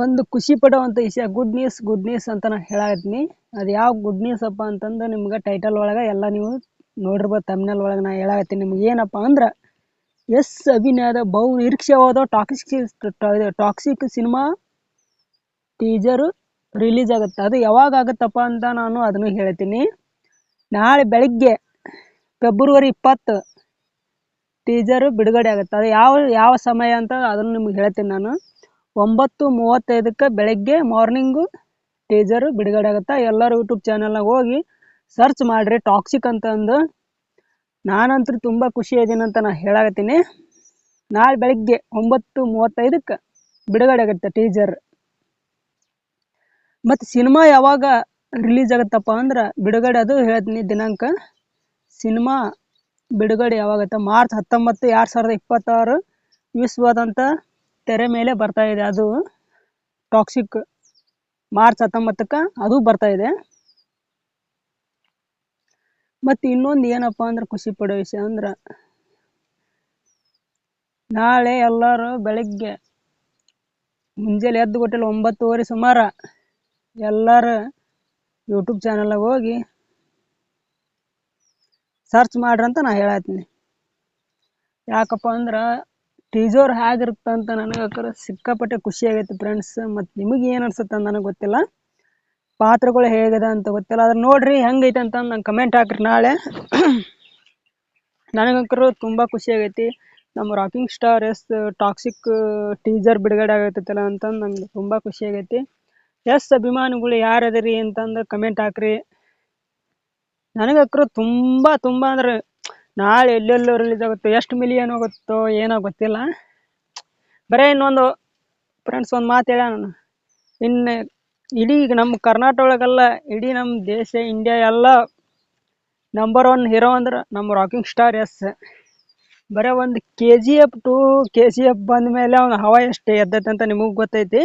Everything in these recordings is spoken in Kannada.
ಒಂದು ಖುಷಿ ಪಡುವಂಥ ವಿಷಯ ಗುಡ್ ನ್ಯೂಸ್ ಅಂತ ನಾನು ಹೇಳತ್ತೀನಿ. ಅದು ಯಾವ ಗುಡ್ ನ್ಯೂಸ್ ಅಪ್ಪ ಅಂತಂದ್ರೆ ನಿಮ್ಗೆ ಟೈಟಲ್ ಒಳಗೆ ಎಲ್ಲ ನೀವು ನೋಡಿರ್ಬೋದು. ತಮ್ನೆಲ್ ಒಳಗೆ ನಾನು ಹೇಳತ್ತೀನಿ ನಿಮ್ಗೆ ಏನಪ್ಪ ಅಂದ್ರೆ ಎಸ್ ಅಭಿನಯದ ಬಹು ನಿರೀಕ್ಷೆವಾದ ಟಾಕ್ಸಿಕ್ ಸಿನಿಮಾ ಟೀಸರು ರಿಲೀಸ್ ಆಗುತ್ತೆ. ಅದು ಯಾವಾಗ ಆಗುತ್ತಪ್ಪ ಅಂತ ನಾನು ಅದನ್ನು ಹೇಳ್ತೀನಿ. ನಾಳೆ ಬೆಳಗ್ಗೆ ಫೆಬ್ರವರಿ 20 ಟೀಸರು ಬಿಡುಗಡೆ ಆಗುತ್ತೆ. ಅದು ಯಾವ ಸಮಯ ಅಂತ ಅದನ್ನು ನಿಮ್ಗೆ ಹೇಳ್ತೀನಿ ನಾನು. 9:35 ಬೆಳಗ್ಗೆ ಮಾರ್ನಿಂಗು ಟೀಸರು ಬಿಡುಗಡೆ ಆಗುತ್ತೆ. ಎಲ್ಲರೂ ಯೂಟ್ಯೂಬ್ ಚಾನಲ್ನಾಗ ಹೋಗಿ ಸರ್ಚ್ ಮಾಡಿರಿ ಟಾಕ್ಸಿಕ್ ಅಂತಂದು. ನಾನಂತೂ ತುಂಬ ಖುಷಿ ಇದ್ದೀನಿ ಅಂತ ನಾನು ಹೇಳಾಕತ್ತೀನಿ. ನಾಳೆ ಬೆಳಗ್ಗೆ 9:35 ಬಿಡುಗಡೆ ಆಗುತ್ತೆ ಟೀಸರ್. ಮತ್ತು ಸಿನಿಮಾ ಯಾವಾಗ ರಿಲೀಸ್ ಆಗುತ್ತಪ್ಪ ಅಂದ್ರೆ ಬಿಡುಗಡೆ ಅದು ಹೇಳ್ತೀನಿ ದಿನಾಂಕ. ಸಿನಿಮಾ ಬಿಡುಗಡೆ ಯಾವಾಗತ್ತೆ ಮಾರ್ಚ್ 19, 2026 ವಿಶ್ವಾದ್ಯಂತ ತೆರೆ ಮೇಲೆ ಬರ್ತಾ ಇದೆ. ಅದು ಟಾಕ್ಸಿಕ್ ಮಾರ್ಚ್ 19 ಅದು ಬರ್ತಾ ಇದೆ. ಮತ್ತು ಇನ್ನೊಂದು ಏನಪ್ಪ ಅಂದ್ರೆ ಖುಷಿ ಪಡೋ ವಿಷಯ ಅಂದ್ರೆ ನಾಳೆ ಎಲ್ಲರೂ ಬೆಳಗ್ಗೆ ಮುಂಜಾನೆ ಎದ್ದು ಕೊಟ್ಟಿಲ್ಲ 9:30 ಸುಮಾರು ಎಲ್ಲರೂ ಯೂಟ್ಯೂಬ್ ಚಾನಲ್ನಾಗ ಹೋಗಿ ಸರ್ಚ್ ಮಾಡ್ರಿ ಅಂತ ನಾನು ಹೇಳತ್ತೀನಿ. ಯಾಕಪ್ಪ ಅಂದ್ರೆ ಟೀಸರ್ ಹೇಗಿರುತ್ತೆ ಅಂತ ನನಗೆ ಸಿಕ್ಕಾಪಟ್ಟೆ ಖುಷಿ ಆಗೈತೆ ಫ್ರೆಂಡ್ಸ್. ಮತ್ತು ನಿಮಗೆ ಏನು ಅನ್ಸುತ್ತೆ ಅಂತ ನನಗೆ ಗೊತ್ತಿಲ್ಲ. ಪಾತ್ರಗಳು ಹೇಗಿದೆ ಅಂತ ಗೊತ್ತಿಲ್ಲ. ಅದ್ರ ನೋಡ್ರಿ ಹೆಂಗೈತೆ ಅಂತ ನಂಗೆ ಕಮೆಂಟ್ ಹಾಕ್ರಿ ನಾಳೆ. ನನಗಂಕರು ತುಂಬ ಖುಷಿ ಆಗೈತಿ. ನಮ್ಮ ರಾಕಿಂಗ್ ಸ್ಟಾರ್ ಟಾಕ್ಸಿಕ್ ಟೀಸರ್ ಬಿಡುಗಡೆ ಆಗತ್ತಲ್ಲ ಅಂತಂದು ನಂಗೆ ತುಂಬ ಖುಷಿ ಆಗೈತಿ. ಅಭಿಮಾನಿಗಳು ಯಾರದಿರಿ ಅಂತಂದು ಕಮೆಂಟ್ ಹಾಕ್ರಿ. ನನಗಂಕರು ತುಂಬ ಅಂದ್ರೆ ನಾಳೆ ಎಲ್ಲೆಲ್ಲೋ ರಿಲೀಸ್ ಆಗುತ್ತೋ, ಎಷ್ಟು ಮಿಲಿಯನ್ ಹೋಗುತ್ತೋ ಏನೋ ಗೊತ್ತಿಲ್ಲ. ಬರೀ ಇನ್ನೊಂದು ಫ್ರೆಂಡ್ಸ್ ಒಂದು ಮಾತು ಹೇಳ ನಾನು, ಇನ್ನು ಇಡೀ ನಮ್ಮ ಕರ್ನಾಟಕ ಒಳಗೆಲ್ಲ ಇಡೀ ನಮ್ಮ ದೇಶ ಇಂಡಿಯಾ ಎಲ್ಲ ನಂಬರ್ 1 ಹೀರೋ ಅಂದ್ರೆ ನಮ್ಮ ರಾಕಿಂಗ್ ಸ್ಟಾರ್ ಬರೀ ಒಂದು KGF 2 KGF ಬಂದ ಮೇಲೆ ಅವ್ನು ಹವಾ ಎಷ್ಟು ಎದ್ದೈತೆ ಅಂತ ನಿಮಗೆ ಗೊತ್ತೈತಿ.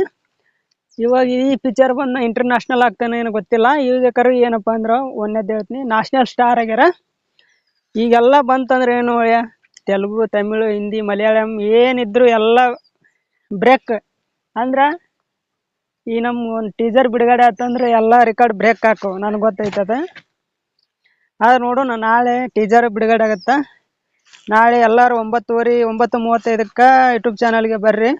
ಇವಾಗ ಈ ಪಿಕ್ಚರ್ ಬಂದು ಇಂಟರ್ನ್ಯಾಷನಲ್ ಆಗ್ತಾನೆ ಏನೋ ಗೊತ್ತಿಲ್ಲ. ಈಗ ಕರೆ ಏನಪ್ಪ ಅಂದ್ರೆ ಒಂದೇದು ಹೇಳ್ತೀನಿ, ನ್ಯಾಷನಲ್ ಸ್ಟಾರ್ ಆಗ್ಯಾರ. ಈಗೆಲ್ಲ ಬಂತಂದ್ರೆ ಏನು ತೆಲುಗು, ತಮಿಳು, ಹಿಂದಿ, ಮಲಯಾಳಂ ಏನಿದ್ರು ಎಲ್ಲ ಬ್ರೇಕ್ ಅಂದ್ರೆ ಈ ನಮ್ಮ ಒಂದು ಟೀಸರ್ ಬಿಡುಗಡೆ ಆಯ್ತಂದ್ರೆ ಎಲ್ಲ ರೆಕಾರ್ಡ್ ಬ್ರೇಕ್ ಹಾಕು ನನಗೆ ಗೊತ್ತೈತದ. ಆದ್ರೆ ನೋಡೋಣ, ನಾಳೆ ಟೀಸರ್ ಬಿಡುಗಡೆ ಆಗುತ್ತೆ. ನಾಳೆ ಎಲ್ಲರೂ 9:35 ಯೂಟ್ಯೂಬ್ ಚಾನಲ್ಗೆ ಬರ್ರಿ.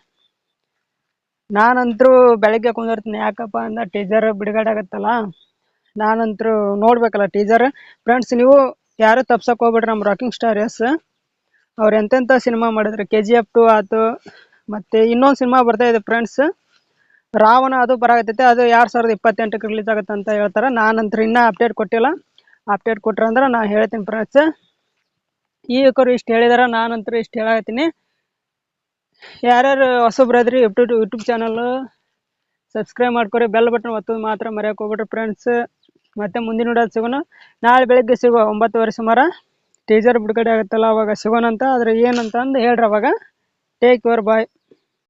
ನಾನಂತರೂ ಬೆಳಗ್ಗೆ ಕುಂದಿರ್ತೀನಿ. ಯಾಕಪ್ಪ ಅಂದ್ರೆ ಟೀಸರ್ ಬಿಡುಗಡೆ ಆಗುತ್ತಲ್ಲ, ನಾನಂತರೂ ನೋಡ್ಬೇಕಲ್ಲ ಟೀಸರ್. ಫ್ರೆಂಡ್ಸ್ ನೀವು ಯಾರು ತಪ್ಸಕ್ಕೆ ಹೋಗ್ಬಿಡ್ರಿ. ನಮ್ಮ ರಾಕಿಂಗ್ ಸ್ಟಾರ್ ಅವ್ರು ಎಂತೆಂಥ ಸಿನಿಮಾ ಮಾಡಿದ್ರು. KGF 2 ಆಯ್ತು, ಮತ್ತು ಇನ್ನೊಂದು ಸಿನಿಮಾ ಬರ್ತಾಯಿದೆ ಫ್ರೆಂಡ್ಸ್, ರಾವಣ, ಅದು ಬರಾಕತ್ತೈತೆ. ಅದು 2028 ರಿಲೀಸ್ ಆಗುತ್ತೆ ಅಂತ ಹೇಳ್ತಾರೆ. ನಾನಂತರೂ ಇನ್ನೂ ಅಪ್ಡೇಟ್ ಕೊಟ್ಟಿಲ್ಲ. ಅಪ್ಡೇಟ್ ಕೊಟ್ರೆ ಅಂದ್ರೆ ನಾನು ಹೇಳ್ತೀನಿ ಫ್ರೆಂಡ್ಸ್. ಈಗರು ಇಷ್ಟು ಹೇಳಿದಾರೆ, ನಾನಂತರೂ ಇಷ್ಟು ಹೇಳತ್ತೀನಿ. ಯಾರ್ಯಾರು ಹೊಸಬ್ರಾದ್ರಿ ಯೂಟ್ಯೂಬ್ ಚಾನಲ್ ಸಬ್ಸ್ಕ್ರೈಬ್ ಮಾಡ್ಕೊರಿ, ಬೆಲ್ ಬಟನ್ ಒತ್ತೋದು ಮಾತ್ರ ಮರೆಯೋಕೆ ಹೋಗ್ಬಿಟ್ರಿ ಫ್ರೆಂಡ್ಸ್. ಮತ್ತೆ ಮುಂದಿನ ನೋಡೋದು ಸಿಗೋಣ. ನಾಳೆ ಬೆಳಗ್ಗೆ ಸಿಗೋ 9:30 ಸುಮಾರು ಟೀಸರ್ ಬಿಡುಗಡೆ ಆಗುತ್ತಲ್ಲ, ಅವಾಗ ಸಿಗೋಣಂತ. ಆದರೆ ಏನಂತ ಅಂದು ಹೇಳ್ರಿ ಅವಾಗ. ಟೇಕ್ ಕೇರ್, ಬಾಯ್.